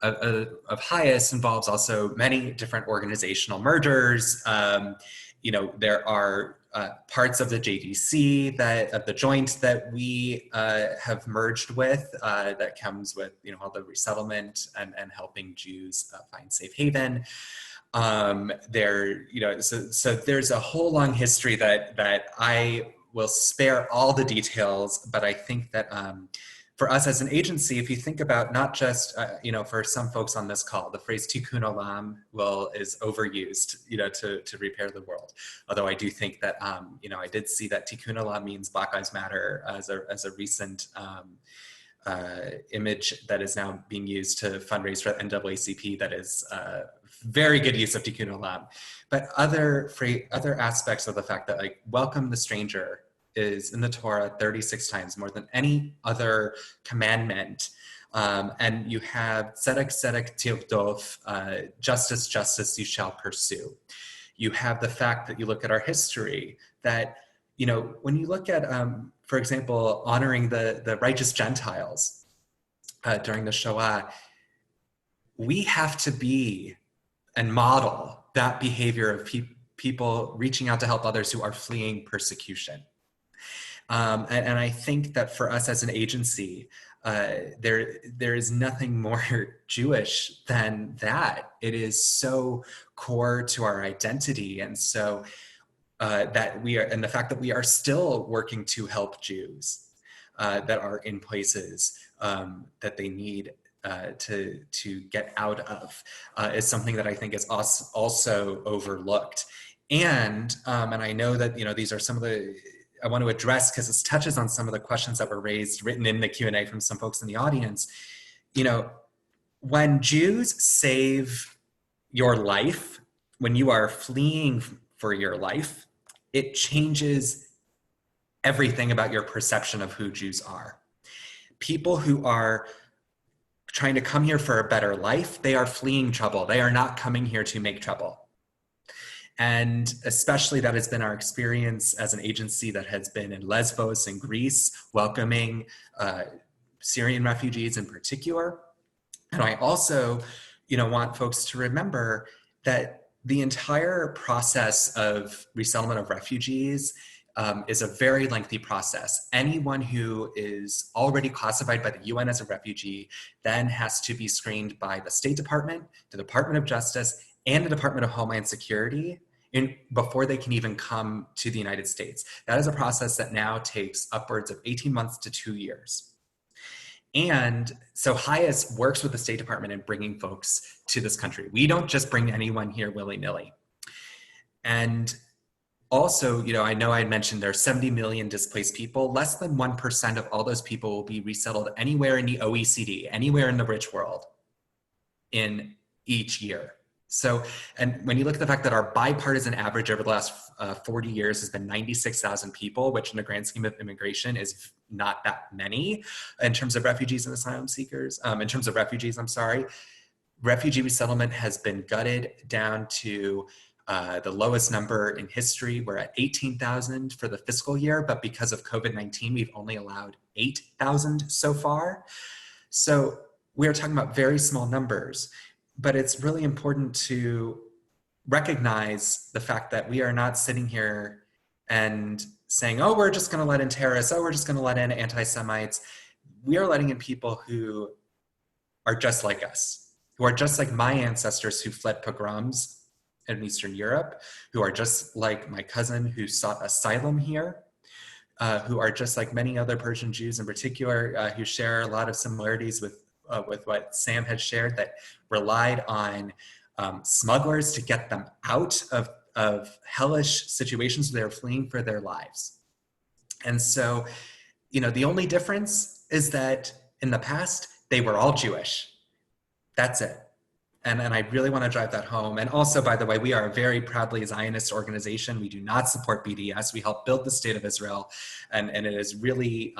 of HIAS involves also many different organizational mergers. You know, there are parts of the JDC of the joint that we have merged with that comes with, you know, all the resettlement and helping Jews find safe haven. You know, so there's a whole long history that I will spare all the details, but I think that for us as an agency, if you think about not just, you know, for some folks on this call, the phrase tikkun olam is overused, you know, to repair the world. Although I do think that, you know, I did see that tikkun olam means Black Lives Matter as a recent image that is now being used to fundraise for NAACP that is very good use of tikkun olam. But other aspects of the fact that like welcome the stranger is in the Torah 36 times, more than any other commandment. And you have tzedek, tzedek, tirdof, justice, justice you shall pursue. You have the fact that you look at our history that, you know, when you look at, for example, honoring the righteous Gentiles during the Shoah, we have to be and model that behavior of people reaching out to help others who are fleeing persecution. And I think that for us as an agency, there is nothing more Jewish than that. It is so core to our identity, and so that we are, and the fact that we are still working to help Jews that are in places that they need to get out of is something that I think is also overlooked. And I know that, you know, these are some of the I want to address, because this touches on some of the questions that were raised, written in the Q&A from some folks in the audience. You know, when Jews save your life, when you are fleeing for your life, it changes everything about your perception of who Jews are. People who are trying to come here for a better life, they are fleeing trouble. They are not coming here to make trouble. And especially that has been our experience as an agency that has been in Lesbos and Greece, welcoming Syrian refugees in particular. And I also, you know, want folks to remember that the entire process of resettlement of refugees is a very lengthy process. Anyone who is already classified by the UN as a refugee then has to be screened by the State Department, the Department of Justice, and the Department of Homeland Security before they can even come to the United States. That is a process that now takes upwards of 18 months to 2 years. And so HIAS works with the State Department in bringing folks to this country. We don't just bring anyone here willy-nilly. And also, you know I mentioned there are 70 million displaced people. Less than 1% of all those people will be resettled anywhere in the OECD, anywhere in the rich world in each year. So, and when you look at the fact that our bipartisan average over the last 40 years has been 96,000 people, which in the grand scheme of immigration is not that many in terms of refugees and asylum seekers, refugee resettlement has been gutted down to the lowest number in history. We're at 18,000 for the fiscal year, but because of COVID-19, we've only allowed 8,000 so far. So we're talking about very small numbers. But it's really important to recognize the fact that we are not sitting here and saying, oh, we're just going to let in terrorists, oh, we're just going to let in anti-Semites. We are letting in people who are just like us, who are just like my ancestors who fled pogroms in Eastern Europe, who are just like my cousin who sought asylum here, who are just like many other Persian Jews in particular, who share a lot of similarities with what Sam had shared, that relied on smugglers to get them out of hellish situations where they were fleeing for their lives. And so, you know, the only difference is that in the past, they were all Jewish. That's it. And I really want to drive that home. And also, by the way, we are a very proudly Zionist organization. We do not support BDS. We help build the state of Israel. And it is really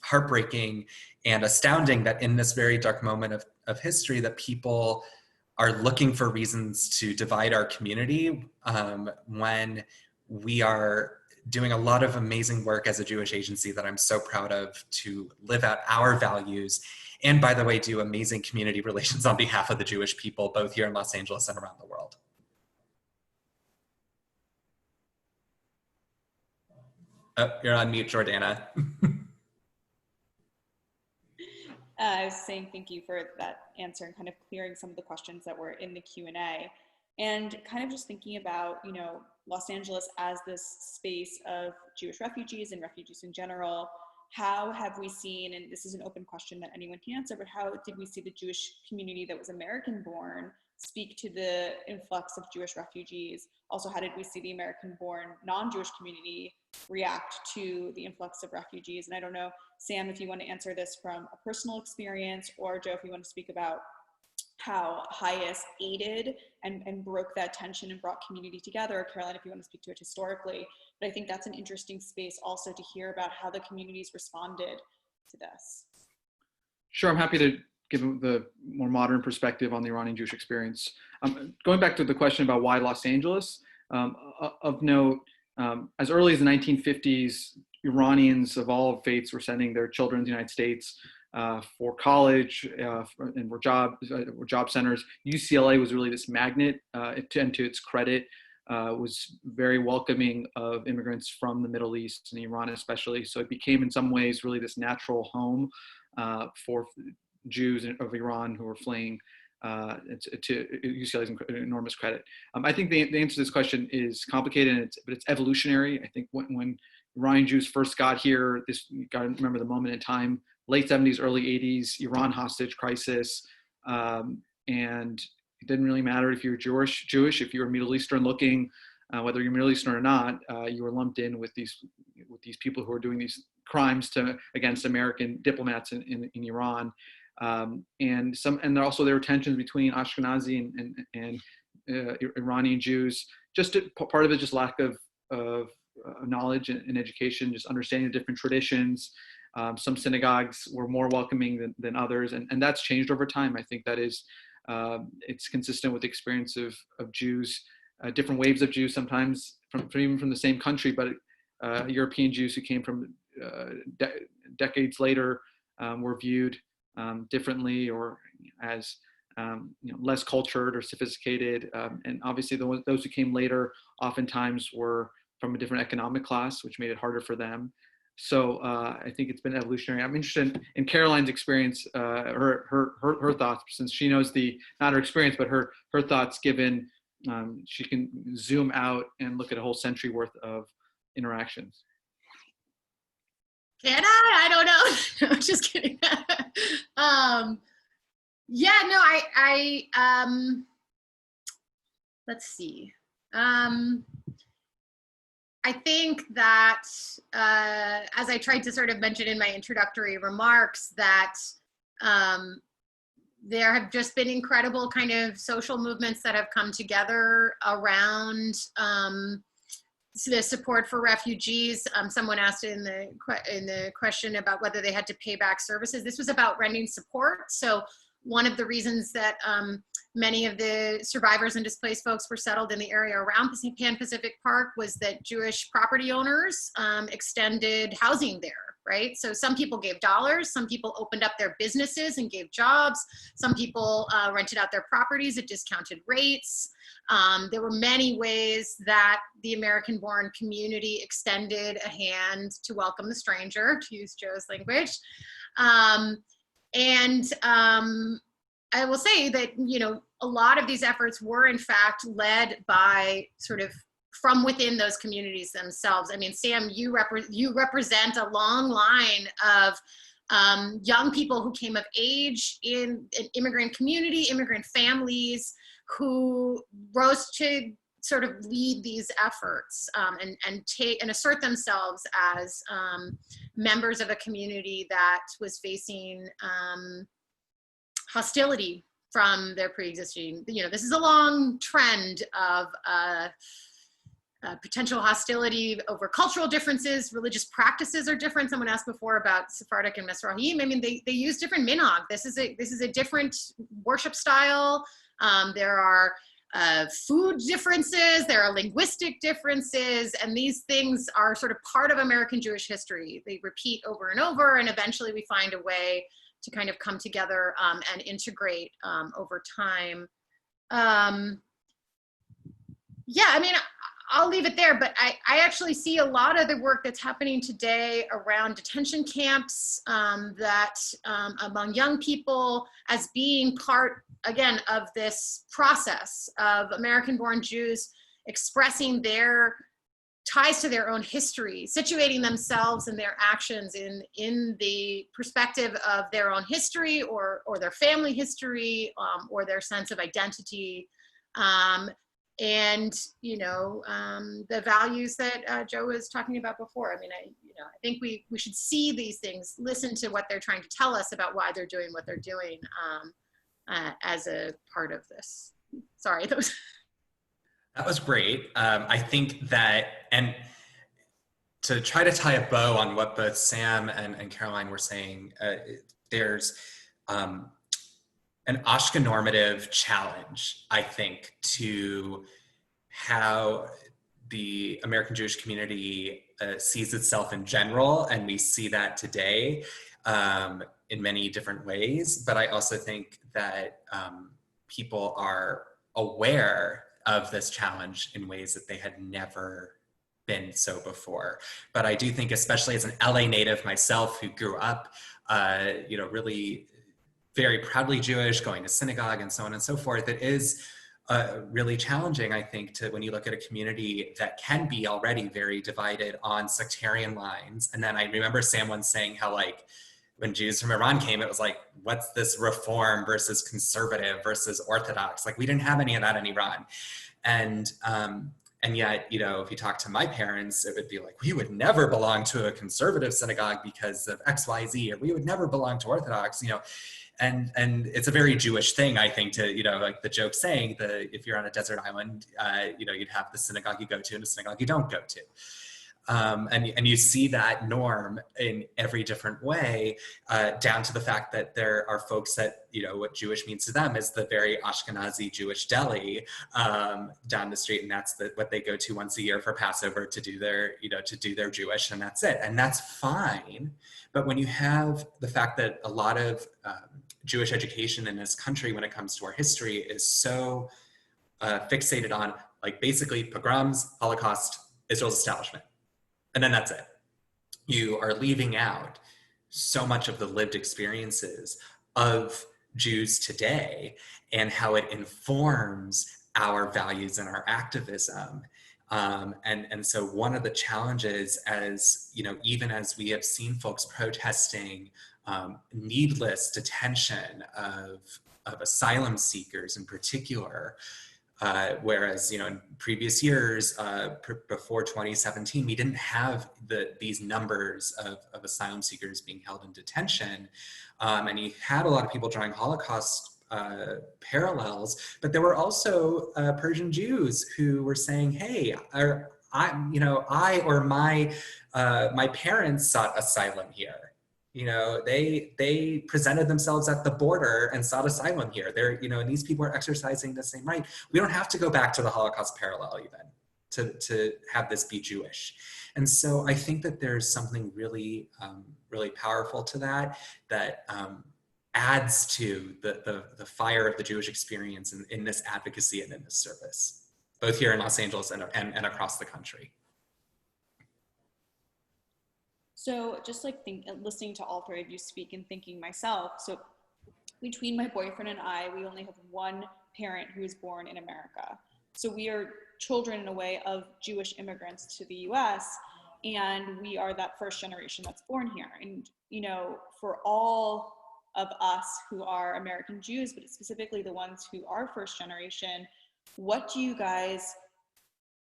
heartbreaking and astounding that in this very dark moment of history that people are looking for reasons to divide our community when we are doing a lot of amazing work as a Jewish agency that I'm so proud of to live out our values. And by the way, do amazing community relations on behalf of the Jewish people, both here in Los Angeles and around the world. Oh, you're on mute, Jordana. I was saying thank you for that answer and kind of clearing some of the questions that were in the Q&A. And kind of just thinking about, you know, Los Angeles as this space of Jewish refugees and refugees in general. How have we seen, and this is an open question that anyone can answer, but how did we see the Jewish community that was American-born speak to the influx of Jewish refugees? Also, how did we see the American-born non-Jewish community react to the influx of refugees? And I don't know, Sam, if you want to answer this from a personal experience, or Joe, if you want to speak about how HIAS aided and broke that tension and brought community together. Caroline, if you want to speak to it historically, but I think that's an interesting space also to hear about how the communities responded to this. Sure, I'm happy to give the more modern perspective on the Iranian Jewish experience. Going back to the question about why Los Angeles, of note, as early as the 1950s, Iranians of all faiths were sending their children to the United States for college and were job centers. UCLA was really this magnet, and to its credit, was very welcoming of immigrants from the Middle East and Iran especially. So it became in some ways really this natural home for Jews of Iran who were fleeing to UCLA's enormous credit. I think the answer to this question is complicated, but it's evolutionary. I think when Iranian Jews first got here, you got to remember the moment in time, late 70s, early 80s, Iran hostage crisis, and it didn't really matter if you were Jewish, if you were Middle Eastern looking, whether you're Middle Eastern or not, you were lumped in with these people who are doing these crimes against American diplomats in Iran, and also there were tensions between Ashkenazi and Iranian Jews. Part of it just lack of knowledge and education, just understanding the different traditions. Some synagogues were more welcoming than others, and that's changed over time. I think that is it's consistent with the experience of Jews, different waves of Jews, sometimes even from the same country, but European Jews who came from decades later were viewed differently or as less cultured or sophisticated, and obviously those who came later oftentimes were from a different economic class, which made it harder for them. So I think it's been evolutionary. I'm interested in Caroline's experience, her thoughts, since she knows not her experience, but her thoughts, given she can zoom out and look at a whole century worth of interactions. Can I? I don't know. No, just kidding. Yeah, no, let's see. I think that, as I tried to sort of mention in my introductory remarks, that there have just been incredible kind of social movements that have come together around the support for refugees. Someone asked in the question about whether they had to pay back services. This was about rendering support. So one of the reasons that many of the survivors and displaced folks were settled in the area around Pan Pacific Park was that Jewish property owners extended housing there, right? So some people gave dollars, some people opened up their businesses and gave jobs, some people rented out their properties at discounted rates. There were many ways that the American-born community extended a hand to welcome the stranger, to use Joe's language. I will say that, a lot of these efforts were in fact led by sort of from within those communities themselves. I mean, Sam, you represent a long line of young people who came of age in an immigrant community, immigrant families, who rose to sort of lead these efforts and assert themselves as members of a community that was facing hostility from their pre-existing. This is a long trend of potential hostility over cultural differences. Religious practices are different. Someone asked before about Sephardic and Mizrahim. I mean, they use different minhag. This is a different worship style. There are food differences, there are linguistic differences, and these things are sort of part of American Jewish history. They repeat over and over, and eventually we find a way to kind of come together and integrate over time. Yeah, I mean, I'll leave it there, but I actually see a lot of the work that's happening today around detention camps that among young people as being part, again, of this process of American-born Jews expressing their ties to their own history, situating themselves and their actions in the perspective of their own history or their family history or their sense of identity. And the values that Joe was talking about before. I mean, I think we should see these things, listen to what they're trying to tell us about why they're doing what they're doing, as a part of this. Sorry, that was great. I think that, and to try to tie a bow on what both Sam and Caroline were saying, there's an Ashkenormative challenge, I think, to how the American Jewish community sees itself in general, and we see that today in many different ways. But I also think that people are aware of this challenge in ways that they had never been so before. But I do think, especially as an LA native myself who grew up, really very proudly Jewish, going to synagogue and so on and so forth, it is really challenging, I think, to when you look at a community that can be already very divided on sectarian lines. And then I remember Sam once saying how, like, when Jews from Iran came, it was like, what's this reform versus conservative versus Orthodox? Like, we didn't have any of that in Iran. And yet, if you talk to my parents, it would be like, we would never belong to a conservative synagogue because of X, Y, Z, or we would never belong to Orthodox, And it's a very Jewish thing, I think, to, like the joke saying that if you're on a desert island, you'd have the synagogue you go to and the synagogue you don't go to. And you see that norm in every different way, down to the fact that there are folks that, what Jewish means to them is the very Ashkenazi Jewish deli down the street, and that's what they go to once a year for Passover to do their, Jewish, and that's it. And that's fine. But when you have the fact that a lot of Jewish education in this country, when it comes to our history, is so fixated on, like, basically pogroms, Holocaust, Israel's establishment. And then that's it. You are leaving out so much of the lived experiences of Jews today and how it informs our values and our activism. And so one of the challenges, as even as we have seen folks protesting needless detention of asylum seekers in particular, whereas, in previous years, before 2017, we didn't have these numbers of asylum seekers being held in detention. And you had a lot of people drawing Holocaust parallels, but there were also Persian Jews who were saying, hey, I or my parents sought asylum here. They presented themselves at the border and sought asylum here. And these people are exercising the same right. We don't have to go back to the Holocaust parallel even to have this be Jewish. And so I think that there's something really, really powerful to that adds to the fire of the Jewish experience in this advocacy and in this service, both here in Los Angeles and across the country. So just like listening to all three of you speak and thinking myself, so between my boyfriend and I, we only have one parent who was born in America. So we are children in a way of Jewish immigrants to the US, and we are that first generation that's born here. And, for all of us who are American Jews, but specifically the ones who are first generation, what do you guys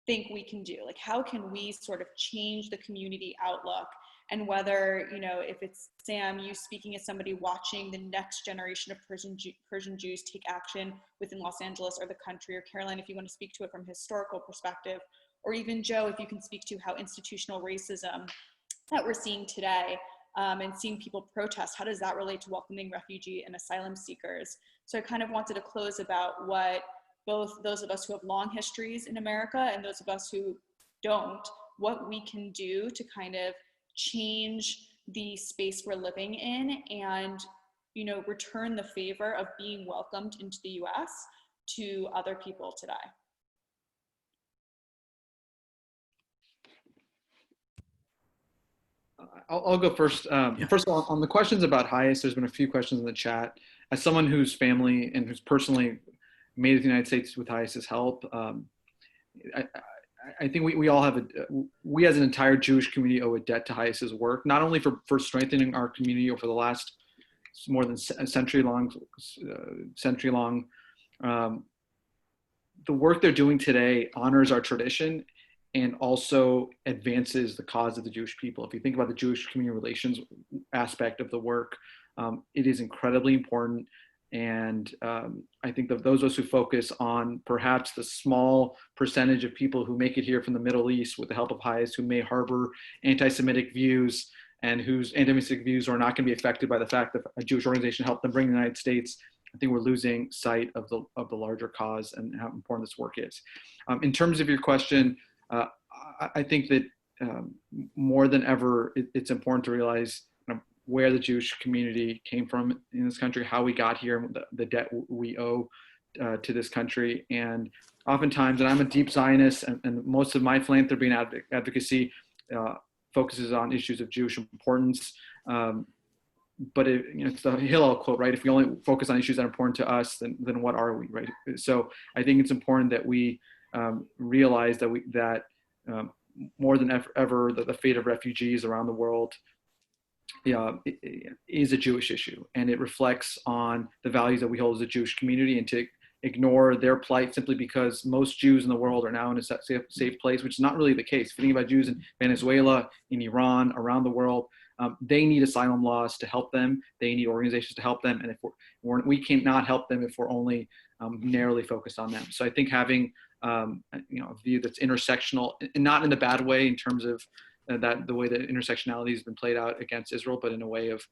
think we can do? Like, how can we sort of change the community outlook? And whether, if it's Sam, you speaking as somebody watching the next generation of Persian Jews take action within Los Angeles or the country, or Caroline, if you want to speak to it from a historical perspective, or even Joe, if you can speak to how institutional racism that we're seeing today and seeing people protest, how does that relate to welcoming refugee and asylum seekers? So I kind of wanted to close about what both those of us who have long histories in America and those of us who don't, what we can do to kind of change the space we're living in and, return the favor of being welcomed into the US to other people today. I'll go first. First of all, on the questions about HIAS, there's been a few questions in the chat. As someone whose family and who's personally made it to the United States with HIAS's help, I think we all have we as an entire Jewish community owe a debt to HIAS's work, not only for strengthening our community over the last more than a century long. The work they're doing today honors our tradition and also advances the cause of the Jewish people. If you think about the Jewish community relations aspect of the work, it is incredibly important. And I think that those of us who focus on perhaps the small percentage of people who make it here from the Middle East with the help of HIAS who may harbor anti-Semitic views and whose anti-Semitic views are not going to be affected by the fact that a Jewish organization helped them bring to the United States, I think we're losing sight of the larger cause and how important this work is. In terms of your question, I think that more than ever, it's important to realize where the Jewish community came from in this country, how we got here, and the debt we owe to this country. And oftentimes, and I'm a deep Zionist, and most of my philanthropy and advocacy focuses on issues of Jewish importance. But it's the Hillel quote, right? If we only focus on issues that are important to us, then what are we, right? So I think it's important that we realize that more than ever, that the fate of refugees around the world is a Jewish issue, and it reflects on the values that we hold as a Jewish community. And to ignore their plight simply because most Jews in the world are now in a safe place, which is not really the case. If you think about Jews in Venezuela, in Iran, around the world, they need asylum laws to help them. They need organizations to help them, and if we cannot help them if we're only narrowly focused on them. So I think having a view that's intersectional, and not in a bad way in terms of that the way that intersectionality has been played out against Israel, but in a way of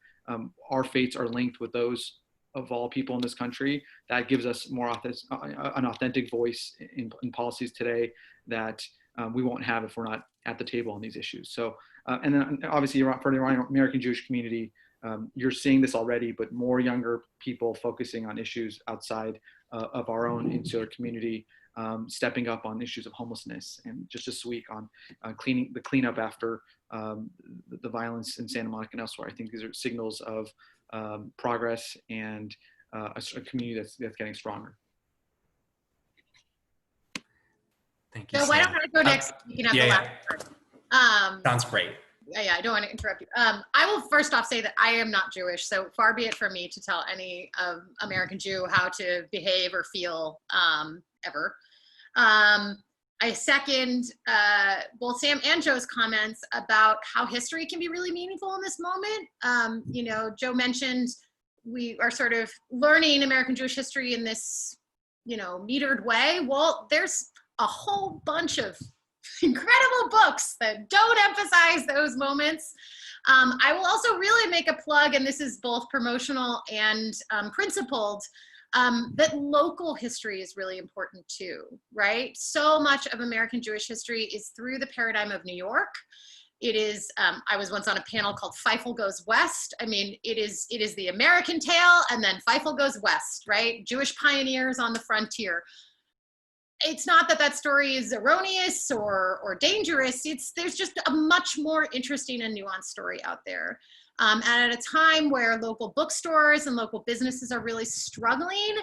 our fates are linked with those of all people in this country. That gives us more an authentic voice in policies today that we won't have if we're not at the table on these issues. So, and then obviously for the American Jewish community, you're seeing this already, but more younger people focusing on issues outside of our own insular community, stepping up on issues of homelessness, and just this week on the cleanup after the violence in Santa Monica and elsewhere. I think these are signals of progress and a community that's getting stronger. Thank you. So why don't I go next? You can have the last part. Sounds great. Yeah, I don't want to interrupt you. I will first off say that I am not Jewish, so far be it from me to tell any American Jew how to behave or feel ever. I second both Sam and Joe's comments about how history can be really meaningful in this moment. Joe mentioned we are sort of learning American Jewish history in this, metered way. Well, there's a whole bunch of incredible books that don't emphasize those moments. I will also really make a plug, and this is both promotional and principled, that local history is really important too, right? So much of American Jewish history is through the paradigm of New York. It is, I was once on a panel called Feifel Goes West. I mean, it is the American tale, and then Feifel goes west, right? Jewish pioneers on the frontier. It's not that story is erroneous or dangerous. There's just a much more interesting and nuanced story out there. And at a time where local bookstores and local businesses are really struggling,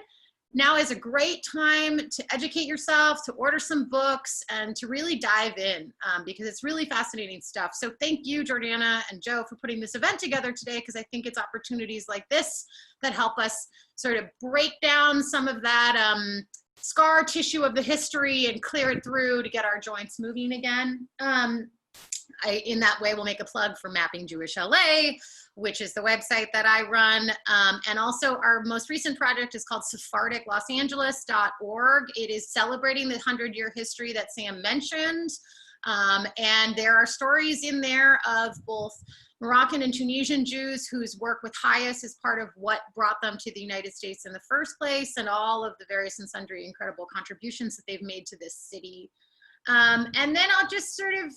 now is a great time to educate yourself, to order some books, and to really dive in because it's really fascinating stuff. So thank you, Jordana and Joe, for putting this event together today, because I think it's opportunities like this that help us sort of break down some of that scar tissue of the history and clear it through to get our joints moving again. In that way, we'll make a plug for Mapping Jewish LA, which is the website that I run. And also our most recent project is called SephardicLosAngeles.org. It is celebrating the 100-year history that Sam mentioned. And there are stories in there of both Moroccan and Tunisian Jews whose work with HIAS is part of what brought them to the United States in the first place, and all of the various and sundry incredible contributions that they've made to this city. And then I'll just sort of,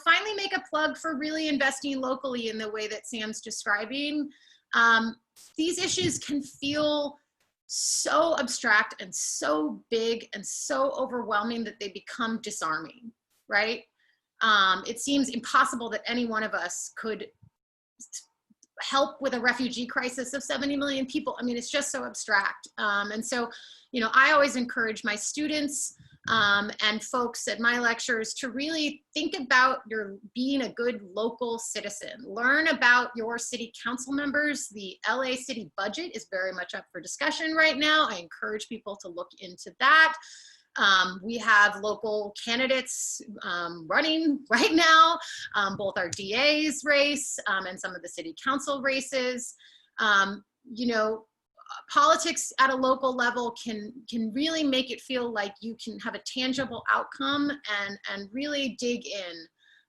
finally make a plug for really investing locally in the way that Sam's describing. These issues can feel so abstract and so big and so overwhelming that they become disarming, right? It seems impossible that any one of us could help with a refugee crisis of 70 million people. I mean, it's just so abstract. And so, I always encourage my students and folks at my lectures to really think about being a good local citizen. Learn about your city council members. The LA city budget is very much up for discussion right now. I encourage people to look into that. We have local candidates running right now, both our DA's race and some of the city council races. politics at a local level can really make it feel like you can have a tangible outcome and really dig in.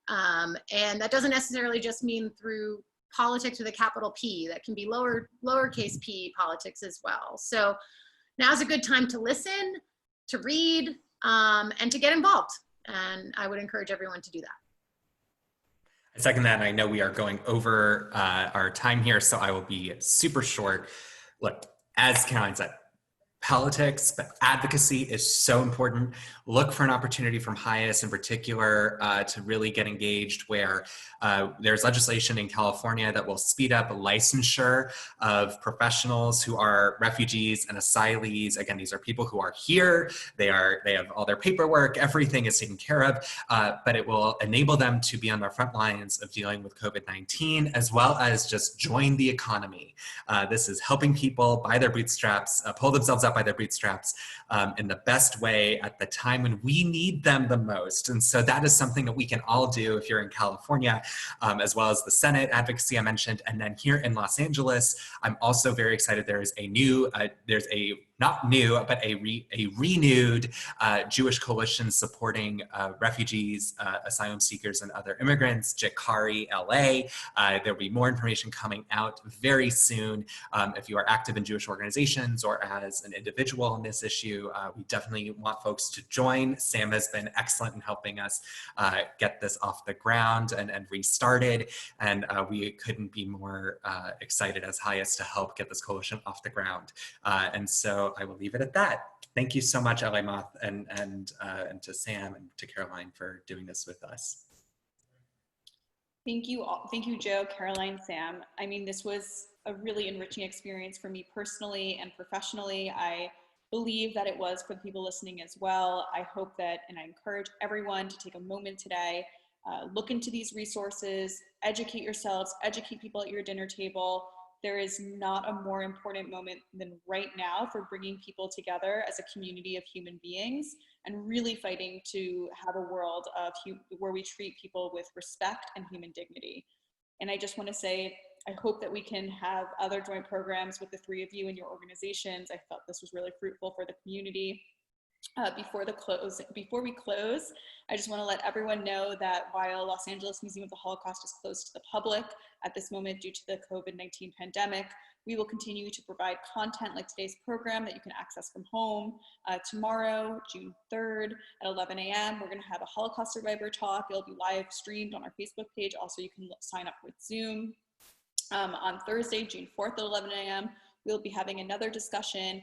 And that doesn't necessarily just mean through politics with a capital P. That can be lowercase p politics as well. So now's a good time to listen, to read, and to get involved. And I would encourage everyone to do that. I second that, and I know we are going over our time here, so I will be super short. Look, as Caroline said, politics, but advocacy is so important. Look for an opportunity from HIAS in particular to really get engaged, where there's legislation in California that will speed up licensure of professionals who are refugees and asylees. Again, these are people who are here, they have all their paperwork, everything is taken care of, but it will enable them to be on the front lines of dealing with COVID-19, as well as just join the economy. This is helping people by their bootstraps, pull themselves up by their bootstraps in the best way at the time when we need them the most. And so that is something that we can all do if you're in California, as well as the Senate advocacy I mentioned. And then here in Los Angeles, I'm also very excited. There is a new, not new, but a renewed Jewish coalition supporting refugees, asylum seekers, and other immigrants, JICARI LA. There'll be more information coming out very soon. If you are active in Jewish organizations or as an individual on this issue, we definitely want folks to join. Sam has been excellent in helping us get this off the ground and restarted. And we couldn't be more excited as HIAS to help get this coalition off the ground. And so I will leave it at that. Thank you so much, LA Moth, and to Sam and to Caroline for doing this with us. Thank you all. Thank you, Joe, Caroline, Sam. I mean, this was a really enriching experience for me personally and professionally. I believe that it was for the people listening as well. I hope that, and I encourage everyone to take a moment today, look into these resources, educate yourselves, educate people at your dinner table. There is not a more important moment than right now for bringing people together as a community of human beings and really fighting to have a world of where we treat people with respect and human dignity. And I just want to say, I hope that we can have other joint programs with the three of you in your organizations. I felt this was really fruitful for the community. Before we close, I just want to let everyone know that while Los Angeles Museum of the Holocaust is closed to the public at this moment due to the COVID-19 pandemic, we will continue to provide content like today's program that you can access from home. Tomorrow, June 3rd at 11 a.m., we're going to have a Holocaust survivor talk. It'll be live streamed on our Facebook page. Also, you can sign up with Zoom. On Thursday, June 4th at 11 a.m., we'll be having another discussion,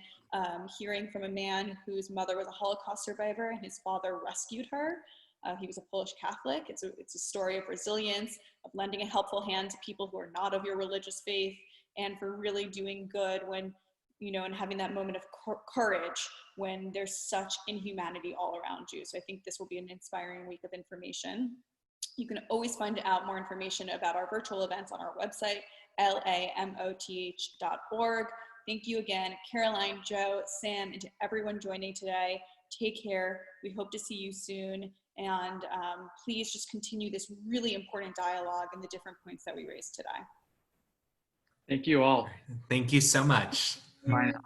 hearing from a man whose mother was a Holocaust survivor and his father rescued her. He was a Polish Catholic. It's a story of resilience, of lending a helpful hand to people who are not of your religious faith, and for really doing good when, and having that moment of courage when there's such inhumanity all around you. So I think this will be an inspiring week of information. You can always find out more information about our virtual events on our website, lamoth.org. Thank you again, Caroline, Joe, Sam, and to everyone joining today. Take care. We hope to see you soon. And please just continue this really important dialogue and the different points that we raised today. Thank you all. Thank you so much. Bye now.